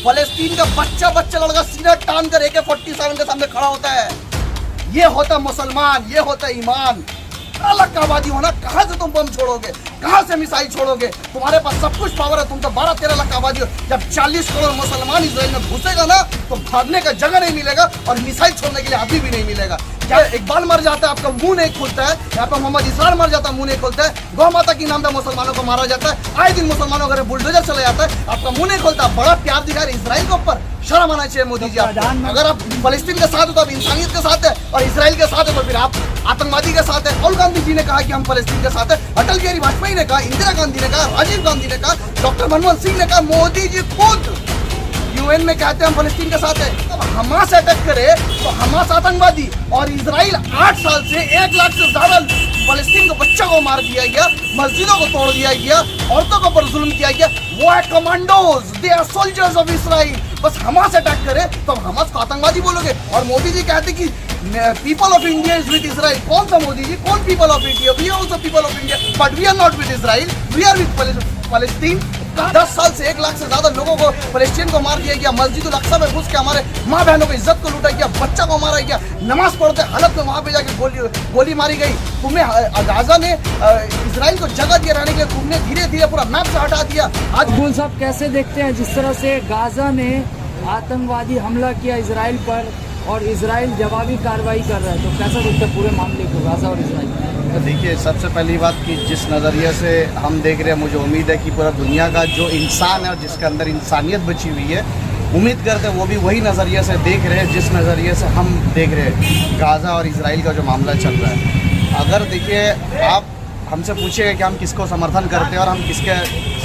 फलस्तीन का बच्चा लड़का सीना टान कर AK-47 के सामने खड़ा होता है। ये होता मुसलमान, ये होता ईमान। अलगाववादी होना, कहाँ से तुम बम छोड़ोगे, कहाँ से मिसाइल छोड़ोगे? तुम्हारे पास सब कुछ पावर है, तुम तो 12-13 लाख आबादी हो। जब 40 करोड़ मुसलमान इजराइल में घुसेगा ना तो भागने का जगह नहीं मिलेगा और मिसाइल छोड़ने के लिए आदमी भी नहीं मिलेगा। क्या इकबाल मर जाता है, आपका मुंह नहीं खुलता है? यहाँ पे मोहम्मद इसरार मर जाता है, मुंह नहीं खुलता है। गौ माता की नाम पे मुसलमानों को मारा जाता है, आए दिन मुसलमानों का बुलडोजर चला जाता है, आपका मुंह नहीं खुलता। बड़ा प्यार दिखा रहे इसराइल के ऊपर, शर्म आना चाहिए मोदी जी आपको। अगर आप फलस्तीन के साथ हो तो आप इंसानियत के साथ है, और इसराइल के साथ है तो फिर आप आतंकवादी के साथ है। राहुल गांधी जी ने कहा कि हम फलस्तीन के साथ है, अटल बिहारी वाजपेयी ने कहा, इंदिरा गांधी ने कहा, राजीव गांधी ने कहा, डॉक्टर मनमोहन सिंह ने कहा, मोदी जी खुद UN में कहते हैं हम फलस्तीन के साथ है। अब हमास अटैक करे तो हमास आतंकवादी, और इसराइल 8 साल से 1 लाख से ज्यादा फलस्तीन के बच्चों को मार दिया गया, मस्जिदों को तोड़ दिया गया, औरतों के ऊपर जुल्म किया गया। वो है commandos, they are soldiers of Israel. बस हमास अटैक करे तो हमास को आतंकवादी बोलोगे। और मोदी जी कहते कि people of India is with Israel. कौन सा मोदी जी, कौन people of India? We are also people of India, but we are not with Israel, we are with फलस्तीन। 10 साल से 1 लाख से ज्यादा लोगों को फलस्तीन को मार दिया गया, मस्जिद अक्सा में घुस के हमारे माँ बहनों की इज्जत को लूटा गया, बच्चा को मारा गया, नमाज पढ़ते हालत में वहां पे जाके गोली मारी गई। तुम्हें गाजा ने इसराइल को जगह दिया रहने के लिए, तुमने धीरे धीरे पूरा मैप से हटा दिया। आज अब्दुल साहब कैसे देखते हैं जिस तरह से गाजा ने आतंकवादी हमला किया इसराइल पर और इसराइल जवाबी कार्रवाई कर रहा है, तो कैसा देखते हैं पूरे मामले को, गाजा और इसराइल? देखिए, सबसे पहली बात कि जिस नज़रिए से हम देख रहे हैं, मुझे उम्मीद है कि पूरा दुनिया का जो इंसान है और जिसके अंदर इंसानियत बची हुई है, उम्मीद करते हैं वो भी वही नज़रिए से देख रहे हैं जिस नज़रिए से हम देख रहे हैं गाज़ा और इसराइल का जो मामला चल रहा है। अगर देखिए, आप हमसे पूछिएगा कि हम किसको समर्थन करते हैं और हम किसके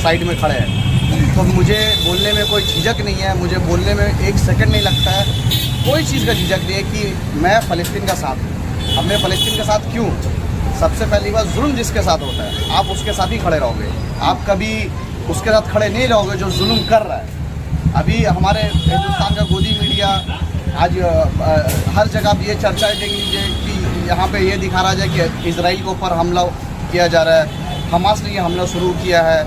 साइड में खड़े हैं, तो मुझे बोलने में कोई झिझक नहीं है, मुझे बोलने में 1 सेकंड नहीं लगता है, कोई चीज़ का झिझक नहीं है कि मैं फ़लस्तीन का साथ हूँ। अब मैं फ़लस्तीन के साथ क्यों? सबसे पहली बात, जुल्म जिसके साथ होता है आप उसके साथ ही खड़े रहोगे, आप कभी उसके साथ खड़े नहीं रहोगे जो जुल्म कर रहा है। अभी हमारे हिंदुस्तान का गोदी मीडिया आज हर जगह आप ये चर्चा देख लीजिए कि यहाँ पे ये दिखा रहा है कि इसराइल के ऊपर हमला किया जा रहा है, हमास ने ये हमला शुरू किया है।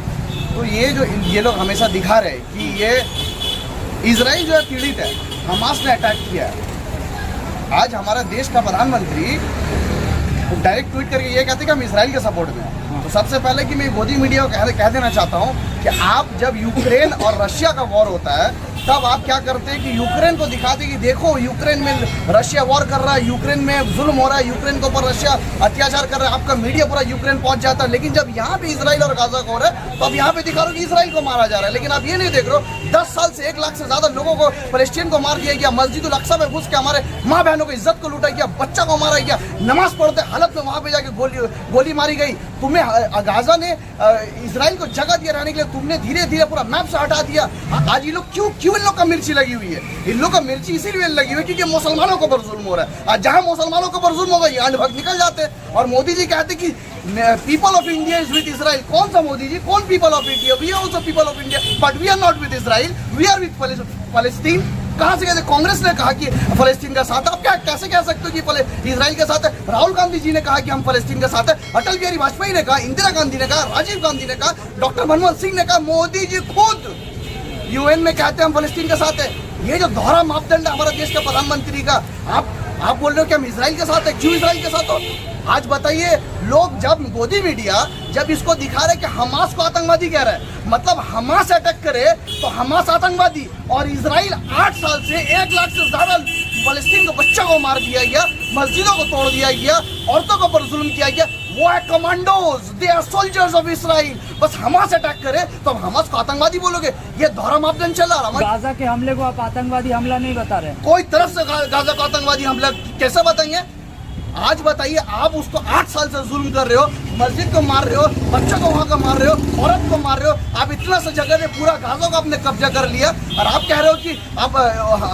तो ये लोग हमेशा दिखा रहे हैं कि ये इसराइल जो है पीड़ित है, हमास ने अटैक किया है। आज हमारा देश का प्रधानमंत्री डायरेक्ट ट्वीट करके ये कहते हैं कि हम इसराइल के सपोर्ट में हैं। तो सबसे पहले कि मैं गोदी मीडिया को कह देना चाहता हूँ कि आप जब यूक्रेन और रशिया का वॉर होता है तब आप क्या करते हैं कि यूक्रेन को दिखाते कि देखो यूक्रेन में रशिया वॉर कर रहा है, यूक्रेन में जुल्म हो रहा है, यूक्रेन के ऊपर रशिया अत्याचार कर रहा है, आपका मीडिया पूरा यूक्रेन पहुंच जाता है। लेकिन जब यहाँ पे इसराइल और गाजा को हो रहा है तो अब यहाँ पे दिखा रहे हो कि इसराइल को मारा जा रहा है, लेकिन आप ये नहीं देख रहे हो 10 साल से 1 लाख से ज्यादा लोगों को फलस्तीन को मार दिया गया, मस्जिद अक्सा में घुस के हमारे माँ बहनों की इज्जत को लूटा गया, बच्चा को मारा गया, नमाज पढ़ते हालत में वहां पे जाके गोली मारी गई। तुम्हें गाजा ने इसराइल को जगह दिया रहने के लिए, तुमने धीरे धीरे पूरा मैप से हटा दिया। आज ये लोग क्यों इन लोग का मिर्ची लगी हुई है? इन लोग का मिर्ची इसीलिए लगी हुई है क्योंकि मुसलमानों के ऊपर जुल्म हो रहा है। आज जहां मुसलमानों के ऊपर जुल्म होगा ये अंधभक्त निकल जाते हैं। और मोदी जी कहते कि people of India is with Israel. कौन सा मोदी जी, कौन people of India? We are also people of India, but we are not with Israel, we are with फलस्तीन। कहाँ से कहते? कांग्रेस ने कहा कि फलस्तीन का साथ है। आप क्या कैसे कह सकते हो कि इसराइल के साथ है? राहुल गांधी जी ने कहा कि हम फलस्तीन के साथ है, अटल बिहारी वाजपेयी ने कहा, इंदिरा गांधी ने कहा, राजीव गांधी ने कहा, डॉक्टर मनमोहन सिंह ने कहा, मोदी जी खुद UN में कहते हैं हम फलस्तीन के साथ है। ये जो दोहरा मापदंड है हमारे देश के प्रधानमंत्री का, आप बोल रहे हो कि हम इसराइल के साथ है। क्यों इसराइल के साथ हो? आज बताइए, लोग जब गोदी मीडिया जब इसको दिखा रहे कि हमास को आतंकवादी कह रहा है, मतलब हमास अटैक करे तो हमास आतंकवादी, और इसराइल 8 साल से 1 लाख से ज्यादा फलस्तीन के बच्चों को मार दिया गया, मस्जिदों को तोड़ दिया गया, औरतों के ऊपर जुल्म किया गया। वो है commandos, they are soldiers of Israel. बस हमास अटैक करे तो हमास को आतंकवादी बोलोगे? ये दोहरा मापदंड चल रहा है। गाजा के हमले को आप आतंकवादी हमला नहीं बता रहे? कोई तरफ से गाजा को आतंकवादी हमला कैसे बताएंगे? आज बताइए, आप उसको 8 साल से जुल्म कर रहे हो, मस्जिद को मार रहे हो, बच्चों को वहां का मार रहे हो, औरत को मार रहे हो, आप इतना सा जगह पे पूरा गाजा को आपने कब्जा कर लिया और आप कह रहे हो कि आप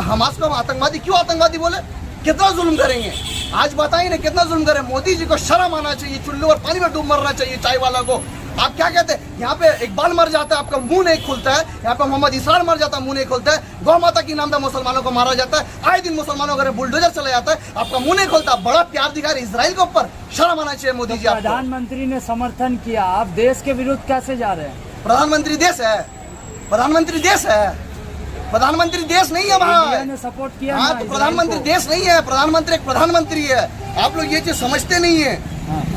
हमास को आतंकवादी। क्यों आतंकवादी बोले? कितना जुल्म करेंगे? आज बताइए ना, कितना जुल्म करें? मोदी जी को शर्म आना चाहिए, चुल्लू और पानी में डूब मरना चाहिए चाय वाला को। आप क्या कहते हैं? यहाँ पे इकबाल मर जाता है, आपका मुंह नहीं खुलता है। यहाँ पे मोहम्मद इसरार मर जाता है, मुंह नहीं खुलता है। गौ माता की नाम पे मुसलमानों को मारा जाता है, आए दिन मुसलमानों का बुलडोजर चला जाता है, आपका मुंह नहीं खुलता। बड़ा प्यार दिखा रहे इसराइल के ऊपर, शर्म आना चाहिए मोदी जी आपको। प्रधानमंत्री ने समर्थन किया, आप देश के विरुद्ध कैसे जा रहे हैं? प्रधानमंत्री देश है, प्रधानमंत्री देश है, प्रधानमंत्री देश नहीं है इंडिया भाई। ने सपोर्ट किया हाँ ना तो इजराइल प्रधानमंत्री को। देश नहीं है, प्रधानमंत्री एक प्रधानमंत्री है। आप लोग ये चीज समझते नहीं है।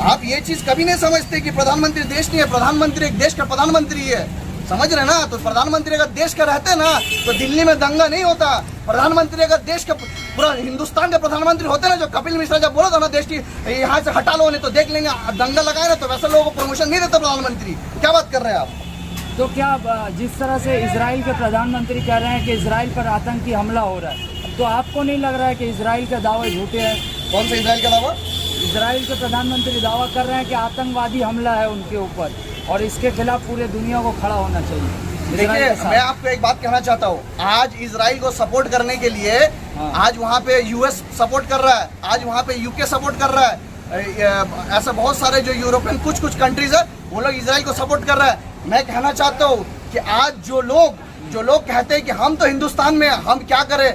आप ये चीज कभी नहीं समझते कि प्रधानमंत्री देश नहीं है, प्रधानमंत्री एक देश का प्रधानमंत्री है। समझ रहे ना? तो प्रधानमंत्री अगर देश का रहते ना तो दिल्ली में दंगा नहीं होता। प्रधानमंत्री अगर देश का पूरा हिंदुस्तान के प्रधानमंत्री होते ना, जो कपिल मिश्रा जब बोला था ना देश की यहाँ से हटा लो नहीं तो देख लेंगे, दंगा लगाए ना, तो वैसे लोगों को प्रमोशन नहीं देता प्रधानमंत्री। क्या बात कर रहे हैं आप? तो क्या जिस तरह से इजराइल के प्रधानमंत्री कह रहे हैं कि इजराइल पर आतंकी हमला हो रहा है, तो आपको नहीं लग रहा है कि इजराइल के दावे झूठे हैं? कौन सा इजराइल का दावा? इजराइल के प्रधानमंत्री दावा कर रहे हैं कि आतंकवादी हमला है उनके ऊपर और इसके खिलाफ पूरे दुनिया को खड़ा होना चाहिए। इजराइल देखिए के साथ। मैं आपको एक बात कहना चाहता हूँ, आज इजराइल को सपोर्ट करने के लिए आज वहाँ पे यूएस सपोर्ट कर रहा है, आज वहाँ पे यूके सपोर्ट कर रहा है, ऐसे बहुत सारे जो यूरोपियन कुछ कंट्रीज है वो लोग इजराइल को सपोर्ट कर रहा है। मैं कहना चाहता हूँ कि आज जो लोग कहते हैं कि हम तो हिंदुस्तान में हैं, हम क्या करें।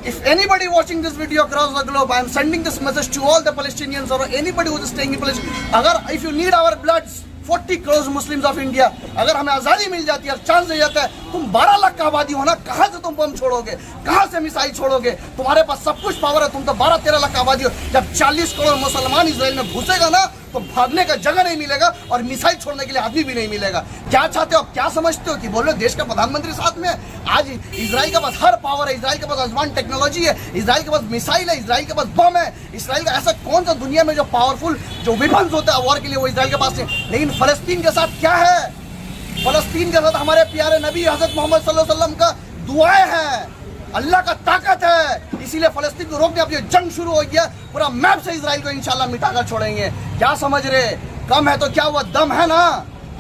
If anybody watching this video across the globe, I am sending this message to all the Palestinians or anybody who is staying in Palestine. अगर if you need our blood, 40 crores Muslims of India, अगर हमें आज़ादी मिल जाती है, chance दे जाता है, तुम 12 लाख का आबादी हो ना, कहाँ से तुम बम छोड़ोगे, कहाँ से मिसाइल छोड़ोगे? तुम्हारे पास सब कुछ पावर है, तुम तो 12-13 लाख का आबादी हो। जब 40 करोड़ मुसलमान इजराइल में घुसेगा ना तो भागने का जगह नहीं मिलेगा और मिसाइल छोड़ने के लिए आदमी भी नहीं मिलेगा। क्या चाहते हो आप? क्या समझते हो कि बोलो देश का प्रधानमंत्री साथ में है? आज इजराइल के पास हर पावर है, इजराइल के पास आसमान टेक्नोलॉजी है, इजराइल के पास मिसाइल है, इजराइल के पास बम है। इजराइल का ऐसा कौन सा दुनिया में जो पावरफुल जो वेपन्स होता है वॉर के लिए वो इजराइल के पास है। लेकिन फलस्तीन के साथ क्या है? फलस्तीन के साथ हमारे प्यारे नबी हजरत मोहम्मद सल्लल्लाहु अलैहि वसल्लम का दुआएं हैं, अल्लाह का ताकत है। इसीलिए फलस्तीन को रोकने अब ये जंग शुरू हो गया, पूरा मैप से इजराइल को इंशाल्लाह मिटाकर छोड़ेंगे। क्या समझ रहे? कम है तो क्या हुआ, दम है ना?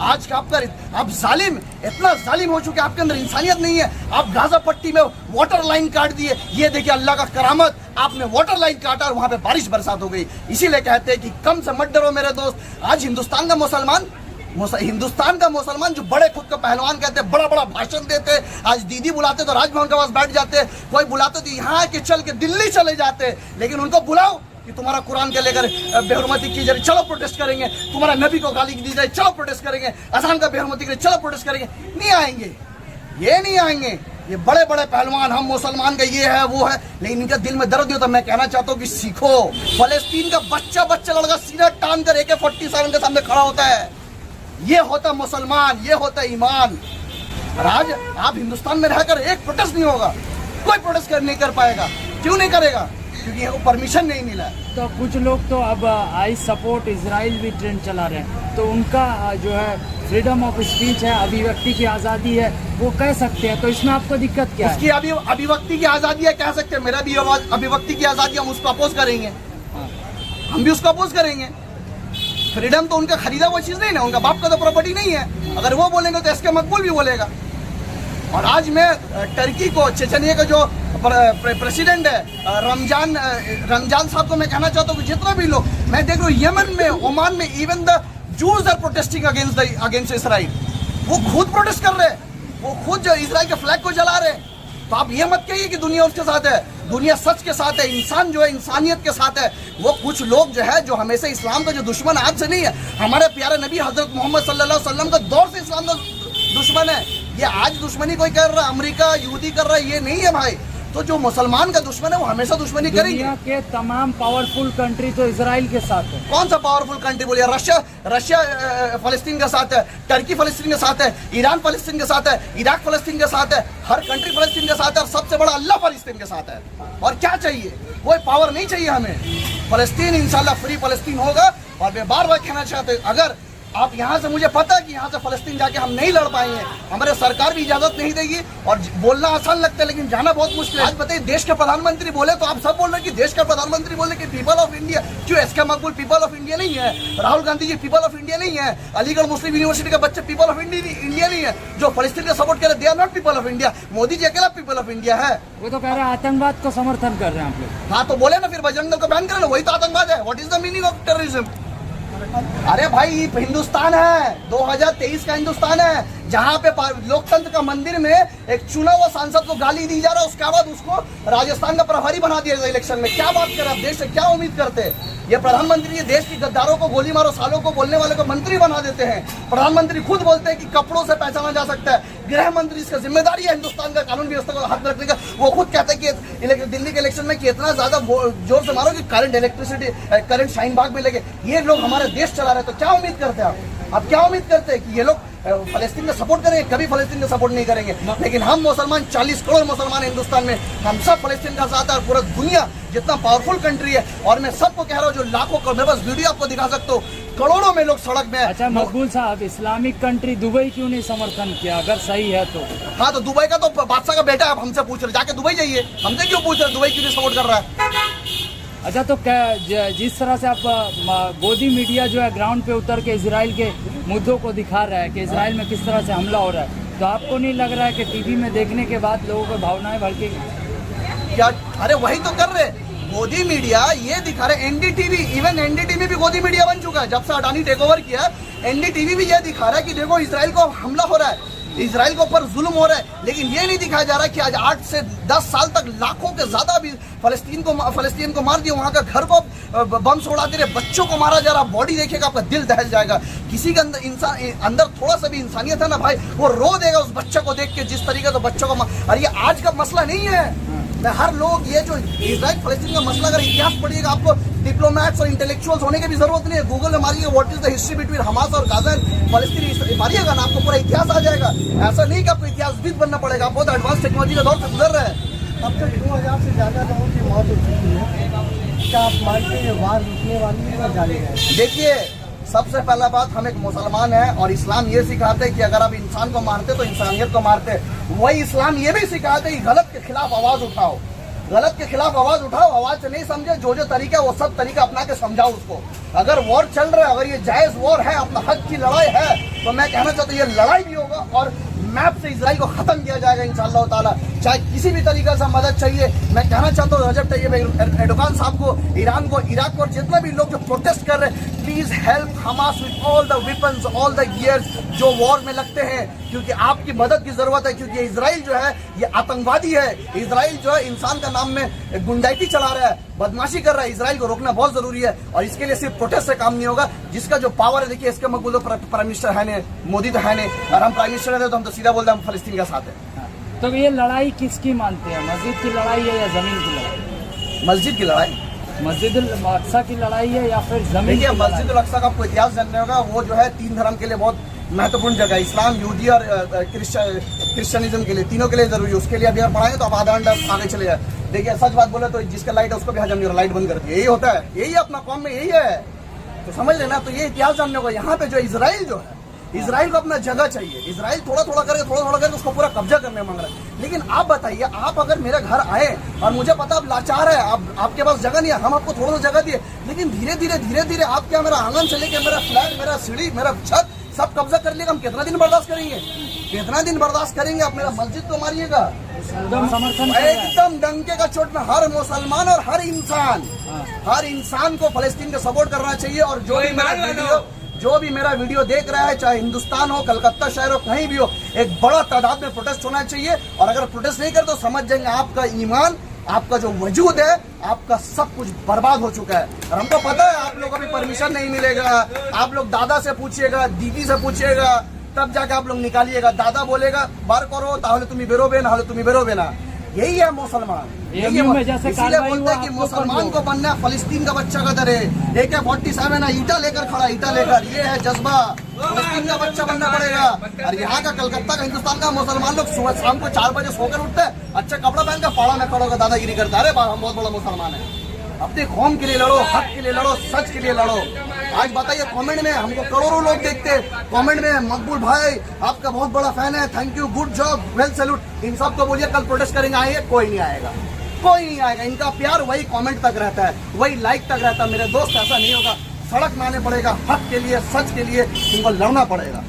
आज का आप जालिम, इतना जालिम हो चुके, आपके अंदर इंसानियत नहीं है। आप गाजा पट्टी में वाटर लाइन काट दिए, ये देखिए अल्लाह का करामत, आपने वाटर लाइन काटा और वहां पे बारिश बरसात हो गई। इसीलिए कहते हैं कि कम से मत डरो मेरे दोस्त। आज हिंदुस्तान का मुसलमान जो बड़े खुद को पहलवान कहते हैं, बड़ा बड़ा भाषण देते, आज दीदी बुलाते तो राजभवन के पास बैठ जाते, कोई बुलाते तो यहाँ के चल के दिल्ली चले जाते। लेकिन उनको बुलाओ कि तुम्हारा कुरान के लेकर बेहुरमती की जाए, चलो प्रोटेस्ट करेंगे। तुम्हारा नबी को गाली दी जाए, चलो प्रोटेस्ट करेंगे। अजान का बेहुरमती करे, चलो प्रोटेस्ट करेंगे। नहीं आएंगे, ये नहीं आएंगे। ये बड़े बड़े पहलवान, हम मुसलमान का ये है वो है, लेकिन इनका दिल में दर्द नहीं होता। मैं कहना चाहता हूँ कि सीखो। फलस्तीन का बच्चा लड़का सीना टान कर AK-47 के सामने खड़ा होता है। ये होता मुसलमान, ये होता ईमान। और आज आप हिंदुस्तान में रहकर एक प्रोटेस्ट नहीं होगा, कोई प्रोटेस्ट नहीं कर पाएगा। क्यों नहीं करेगा? क्योंकि वो परमिशन नहीं मिला है। तो कुछ लोग तो अब आई सपोर्ट इजराइल भी ट्रेंड चला रहे हैं, तो उनका जो है फ्रीडम ऑफ स्पीच है, अभिव्यक्ति की आज़ादी है, वो कह सकते हैं। तो इसमें आपको दिक्कत क्या है? उसकी अभिव्यक्ति की आज़ादी है, कह सकते हैं। मेरा भी अभिव्यक्ति की आज़ादी, हम उसको अपोज करेंगे, हम भी उसको अपोज करेंगे। फ्रीडम तो उनका खरीदा हुआ चीज नहीं ना, उनका बाप का तो प्रॉपर्टी नहीं है। अगर वो बोलेंगे तो एसके मकबूल भी बोलेगा। और आज मैं टर्की को, चेचनिया का जो प्रेसिडेंट है रमजान साहब को मैं कहना चाहता हूँ कि जितना भी लोग मैं देख रहा हूँ यमन में, ओमान में, even the Jews are protesting against Israel. वो खुद प्रोटेस्ट कर रहे हैं, वो खुद जो इसराइल के फ्लैग को जला रहे हैं। तो आप ये मत कहिए कि दुनिया उसके साथ है। दुनिया सच के साथ है, इंसान जो है इंसानियत के साथ है। वो कुछ लोग जो है जो हमेशा इस्लाम का जो दुश्मन आज से नहीं है, हमारे प्यारे नबी हजरत मोहम्मद सल्लल्लाहु अलैहि वसल्लम का दौर से इस्लाम का दुश्मन है। ये आज दुश्मनी कोई कर रहा है, अमेरिका यहूदी कर रहा है, ये नहीं है भाई। तो जो मुसलमान का दुश्मन है वो हमेशा दुश्मनी करेंगे। दुनिया के तमाम पावरफुल कंट्री तो इजराइल के साथ है। कौन सा पावरफुल कंट्री बोलिए? रशिया फलस्तीन के साथ है, टर्की फलस्तीन के साथ है, ईरान फलस्तीन के साथ है, इराक फलस्तीन के साथ है, हर कंट्री फलस्तीन के साथ है, और सबसे बड़ा अल्लाह फलस्तीन के साथ है। और क्या चाहिए? कोई पावर नहीं चाहिए हमें। फलस्तीन इंशाल्लाह फ्री फलस्तीन होगा। और मैं बार बार कहना चाहते हैं, अगर आप यहाँ से, मुझे पता है कि यहाँ से फलस्तीन जाके हम नहीं लड़ पाएंगे, हमारे सरकार भी इजाजत नहीं देगी, और बोलना आसान लगता है लेकिन जाना बहुत मुश्किल है। आज बताइए, देश के प्रधानमंत्री बोले तो आप सब बोल रहे हैं कि देश का प्रधानमंत्री बोले कि पीपल ऑफ इंडिया। क्यों? SK Maqbool people of India नहीं है, Rahul Gandhi ji people of India नहीं है, अलीगढ़ मुस्लिम यूनिवर्सिटी के बच्चे पीपल ऑफ इंडिया नहीं है, जो फलस्तीन का सपोर्ट करे they are not people of India. Modi ji अकेला पीपल ऑफ इंडिया है। वो तो कह रहे हैं आतंकवाद को समर्थन कर रहे हैं आप लोग। हाँ तो बोले ना, फिर बजरंग दल को बैन करें ना, वही तो आतंकवाद है। What is the meaning of terrorism? अरे भाई हिंदुस्तान है, 2023 का हिंदुस्तान है। जहाँ पे लोकतंत्र का मंदिर में एक चुना हुआ सांसद को गाली दी जा रहा है, उसके बाद उसको राजस्थान का प्रभारी बना दिया जाए इलेक्शन में। क्या बात कर रहे हैं? देश से क्या उम्मीद करते हैं? ये प्रधानमंत्री ये देश की गद्दारों को गोली मारो सालों को बोलने वाले को मंत्री बना देते हैं। प्रधानमंत्री खुद बोलते हैं कि कपड़ों से पहचाना जा सकता है। गृह मंत्री इसका जिम्मेदारी है हिंदुस्तान का कानून व्यवस्था को हाथ में रखने का। वो खुद कहते हैं कि दिल्ली के इलेक्शन में कि इतना ज्यादा जोर से मारो कि current electricity current Shaheen Bagh में लगे। ये लोग हमारे देश चला रहे हैं, तो क्या उम्मीद करते हैं आप क्या उम्मीद करते हैं कि ये लोग फलस्तीन का सपोर्ट करेंगे? कभी फलस्तीन का सपोर्ट नहीं करेंगे। लेकिन हम मुसलमान 40 करोड़ मुसलमान हिंदुस्तान में, हम सब फलस्तीन का साथ है। और पूरा दुनिया जितना पावरफुल कंट्री है, और मैं सबको कह रहा हूँ जो लाखों करोड़, मेरे पास वीडियो आपको दिखा सकता हूँ, करोड़ों में लोग सड़क में। अच्छा मकबूल साहब, इस्लामिक कंट्री दुबई क्यों नहीं समर्थन किया अगर सही है तो? हाँ, तो दुबई का तो बादशाह का बेटा, आप हमसे पूछ रहे, जाके दुबई जाइए, हमसे क्यों पूछ रहे दुबई क्यों नहीं सपोर्ट कर रहा है? अच्छा, तो क्या जिस तरह से आप गोदी मीडिया जो है ग्राउंड पे उतर के इजराइल के मुद्दों को दिखा रहा है कि इजराइल में किस तरह से हमला हो रहा है, तो आपको नहीं लग रहा है कि टीवी में देखने के बाद लोगों को भावनाएं भड़केगी? क्या? अरे वही तो कर रहे, गोदी मीडिया ये दिखा रहे। एनडीटीवी, इवन एनडीटीवी भी गोदी मीडिया बन चुका है। जब से अडानी टेक ओवर किया, एनडीटीवी भी ये दिखा रहा है कि देखो इजराइल को हमला हो रहा है, इजराइल के ऊपर जुल्म हो रहा है। लेकिन ये नहीं दिखाया जा रहा कि आज 8 से 10 साल तक लाखों के ज्यादा भी फलस्तीन को मार दिया, वहां का घर को बम छोड़ा दे रहे, बच्चों को मारा जा रहा। बॉडी देखेगा आपका दिल दहल जाएगा। किसी के अंदर थोड़ा सा भी इंसानियत है ना भाई, वो रो देगा उस बच्चे को देख के, जिस तरीके से बच्चों को। और ये आज का मसला नहीं है। मैं हर लोग ये जो इजराइल फलस्तीन का मसला, अगर इतिहास पढ़िएगा, आपको डिप्लोमैट्स और इंटेलेक्चुअल्स होने की भी जरूरत नहीं है। गूगल में मारिएगा what is the history between Hamas और गाजा एंड फलस्तीन, मारिएगा ना, आपको पूरा इतिहास आ जाएगा। ऐसा नहीं कि आपको इतिहासविद बनना पड़ेगा, आप बहुत एडवांस टेक्नोलॉजी का दौर से गुजर रहे हैं। अब तक 2000 से ज्यादा लोगों की मौत हो चुकी है। क्या आप मानते हैं वार रुकने वाली है या जारी रहेगी? देखिए, सबसे पहला बात, हम एक मुसलमान हैं और इस्लाम ये सिखाते हैं कि अगर आप इंसान को मारते तो इंसानियत को मारते। वही इस्लाम ये भी सिखाते हैं कि गलत के खिलाफ आवाज उठाओ, गलत के खिलाफ आवाज उठाओ। आवाज से नहीं समझे, जो जो तरीका है वो सब तरीका अपना के समझाओ उसको। अगर वॉर चल रहा है, अगर ये जायज वॉर है, अपना हक की लड़ाई है, तो मैं कहना चाहता हूँ ये लड़ाई भी होगा और मैप से इजराइल को खत्म किया जाएगा इंशाअल्लाह ताला। चाहे किसी भी तरीके से मदद चाहिए, मैं कहना चाहता हूँ रजब तैयब एर्दोगान साहब को, ईरान को, इराक को, और जितने भी लोग जो प्रोटेस्ट कर रहे हैं, please help Hamas with all the weapons, all the gears जो वॉर में लगते हैं, क्योंकि आपकी मदद की जरूरत है। क्योंकि इजराइल जो है ये आतंकवादी है। इजराइल जो है इंसान का नाम में गुंडाइती चला रहा है, बदमाशी कर रहा है। इजराइल को रोकना बहुत जरूरी है और इसके लिए सिर्फ प्रोटेस्ट से काम नहीं होगा। जिसका जो पावर है, देखिए इसके मकबूल प्राइम मिनिस्टर है ने, मोदी तो है ने, और हम प्राइम मिनिस्टर है तो हम तो सीधा बोलते हैं हम फलस्तीन का साथ है। तो ये लड़ाई किसकी मानते हैं, मस्जिद की लड़ाई है या जमीन की लड़ाई? मस्जिद की लड़ाई, मस्जिद अल-अक्सा की लड़ाई है या फिर जमीन? देखिए, मस्जिद अल-अक्सा का आपको इतिहास जानने होगा। वो जो है 3 धर्म के लिए बहुत महत्वपूर्ण जगह है, इस्लाम, यहूदी और क्रिश्चियनिज्म के लिए, तीनों के लिए जरूरी है। उसके लिए अभी अगर पढ़ाएंगे तो आप आधा घंटा आगे चले जाए। देखिए, सच बात बोले तो जिसका लाइट है उसको भी हजम नहीं हो रहा, लाइट बंद कर दिया। यही होता है, यही अपना कौम में यही है, तो समझ लेना। तो ये इतिहास जानने होगा। यहाँ पे जो इजराइल जो है, इजराइल को अपना जगह चाहिए। इजराइल थोड़ा थोड़ा करके उसको पूरा कब्जा करने मांग रहा है। लेकिन आप बताइए, आप अगर मेरे घर आए और मुझे पता आप लाचार है, आपके पास जगह नहीं है, हम आपको थोड़ा सा जगह दिए, लेकिन धीरे धीरे आप क्या मेरा आंगन से लेके मेरा फ्लैट, मेरा सीढ़ी, मेरा छत सब कब्जा कर लेगा। हम कितना दिन बर्दाश्त करेंगे? कितना दिन बर्दाश्त करेंगे? आप मेरा मस्जिद तो मारिएगा। एकदम समर्थन एकदम डंके का चोट में हर मुसलमान और हर इंसान को फलस्तीन का सपोर्ट करना चाहिए। और जो भी मेरा वीडियो देख रहा है, चाहे हिंदुस्तान हो, कलकत्ता शहर हो, कहीं भी हो, एक बड़ा तादाद में प्रोटेस्ट होना चाहिए। और अगर प्रोटेस्ट नहीं कर तो समझ जाएंगे आपका ईमान, आपका जो वजूद है, आपका सब कुछ बर्बाद हो चुका है। और हमको पता है आप लोगों को भी परमिशन नहीं मिलेगा। आप लोग दादा से पूछिएगा, दीदी से पूछिएगा, तब जाके आप लोग निकालिएगा। दादा बोलेगा बार करो, ताहले तुम्हें बेरोबे ना, हाले तुम्हें बेरोबे ना। यही है मुसलमान। इसीलिए बोलते हैं कि मुसलमान को बनना है फलस्तीन का बच्चा का तरह। AK-47 ईटा लेकर खड़ा, ईटा लेकर, ये है जज्बा। फलस्तीन का बच्चा बनना पड़ेगा। और यहाँ का, कलकत्ता का, हिंदुस्तान का मुसलमान लोग सुबह शाम को 4 बजे सोकर उठते हैं, अच्छा कपड़ा पहन कर पाड़ा में खड़ा होकर दादागिरी करता है। अरे हम बहुत बड़ा मुसलमान है। अपने कौम के लिए लड़ो, हक के लिए लड़ो, सच के लिए लड़ो। आज बताइए, कमेंट में हमको करोड़ों लोग देखते हैं, कमेंट में मकबूल भाई आपका बहुत बड़ा फैन है, thank you, good job, well salute. इन सब को बोलिए कल प्रोटेस्ट करेंगे, आइए, कोई नहीं आएगा, कोई नहीं आएगा। इनका प्यार वही कमेंट तक रहता है, वही लाइक तक रहता है। मेरे दोस्त, ऐसा नहीं होगा। सड़क में आने पड़ेगा, हक के लिए, सच के लिए इनको लड़ना पड़ेगा।